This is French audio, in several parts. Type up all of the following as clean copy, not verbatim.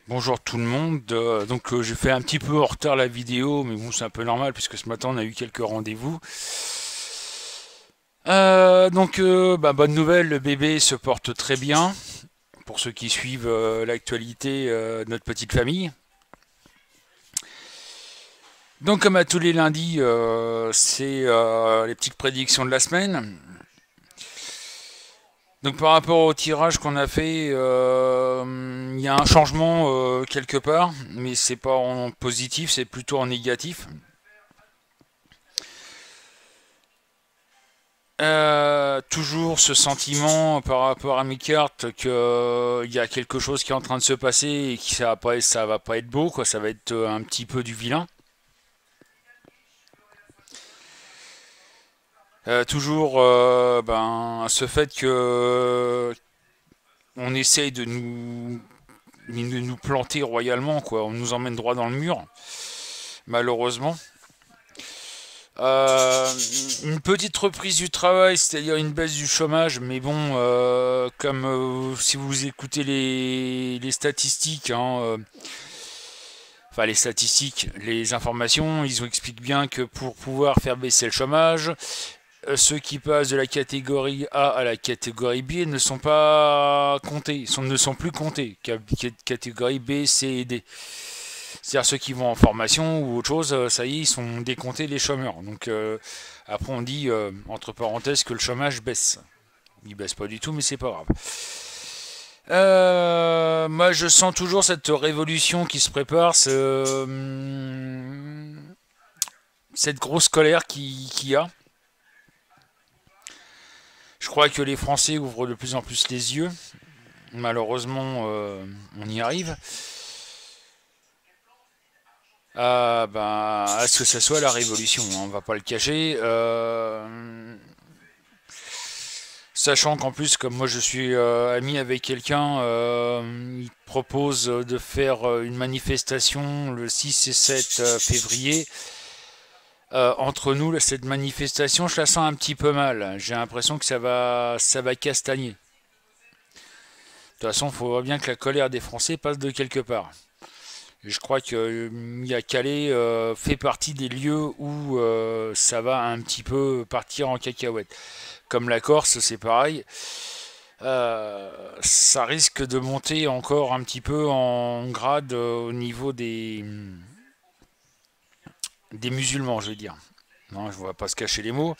Bonjour tout le monde. J'ai fait un petit peu en retard la vidéo, mais bon c'est un peu normal puisque ce matin on a eu quelques rendez-vous. Bonne nouvelle, le bébé se porte très bien. Pour ceux qui suivent l'actualité de notre petite famille. Donc comme à tous les lundis, c'est les petites prédictions de la semaine. Donc par rapport au tirage qu'on a fait, il y a un changement quelque part, mais c'est pas en positif, c'est plutôt en négatif. Toujours ce sentiment par rapport à mes cartes que il y a quelque chose qui est en train de se passer et que ça va pas être beau, quoi. Ça va être un petit peu du vilain. Toujours ce fait que on essaye de nous planter royalement, quoi. On nous emmène droit dans le mur, malheureusement. Une petite reprise du travail, c'est-à-dire une baisse du chômage, mais bon, comme si vous écoutez les statistiques, enfin les statistiques, les informations, ils expliquent bien que pour pouvoir faire baisser le chômage, ceux qui passent de la catégorie A à la catégorie B ne sont pas comptés, ne sont plus comptés, catégorie B, C et D. C'est-à-dire ceux qui vont en formation ou autre chose, ça y est, ils sont décomptés les chômeurs. Donc après on dit entre parenthèses que le chômage baisse. Il baisse pas du tout, mais c'est pas grave. Moi je sens toujours cette révolution qui se prépare, cette grosse colère qu'il y a. Je crois que les Français ouvrent de plus en plus les yeux. Malheureusement, on y arrive. À ce que ça soit la révolution, hein, on va pas le cacher. Sachant qu'en plus, comme moi je suis ami avec quelqu'un, il propose de faire une manifestation le 6 et 7 février. Entre nous, cette manifestation, je la sens un petit peu mal. J'ai l'impression que ça va castagner. De toute façon, il faut bien que la colère des Français passe de quelque part. Et je crois que Calais fait partie des lieux où ça va un petit peu partir en cacahuète. Comme la Corse, c'est pareil. Ça risque de monter encore un petit peu en grade au niveau des musulmans, je veux dire. Non, je ne vais pas se cacher les mots.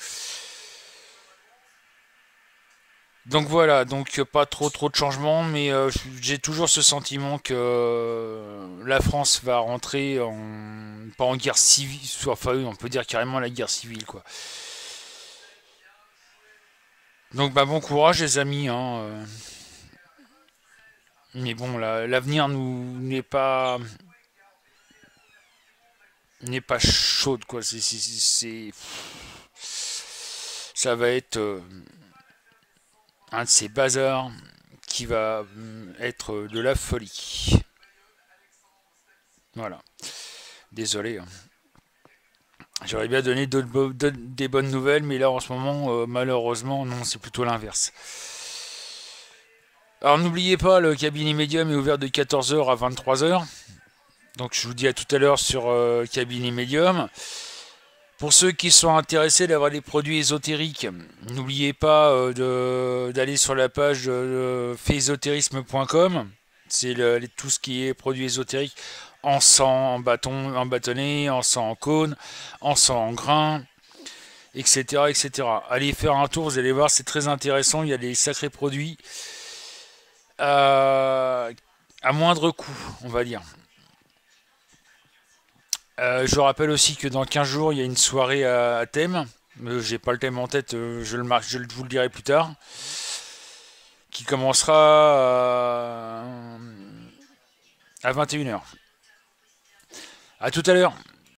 Donc voilà, donc pas trop de changements, mais j'ai toujours ce sentiment que la France va rentrer pas en guerre civile, enfin on peut dire carrément la guerre civile, quoi. Donc bon courage les amis, hein. Mais bon, l'avenir nous n'est pas chaude, quoi. Ça va être un de ces bazars qui va être de la folie. Voilà. Désolé, hein. J'aurais bien donné des bonnes nouvelles, mais là en ce moment, malheureusement, non, c'est plutôt l'inverse. Alors n'oubliez pas, le cabinet médium est ouvert de 14 heures à 23 heures. Donc je vous dis à tout à l'heure sur cabinet médium. Pour ceux qui sont intéressés d'avoir des produits ésotériques, n'oubliez pas d'aller sur la page faisésotérisme.com. C'est tout ce qui est produits ésotériques en sang, en bâton, en bâtonnet, en sang en cône, en sang en grain, etc., etc. Allez faire un tour, vous allez voir, c'est très intéressant. Il y a des sacrés produits euh, à moindre coût, on va dire. Je rappelle aussi que dans 15 jours, il y a une soirée à thème. J'ai pas le thème en tête, vous le dirai plus tard. Qui commencera à 21 heures. À tout à l'heure.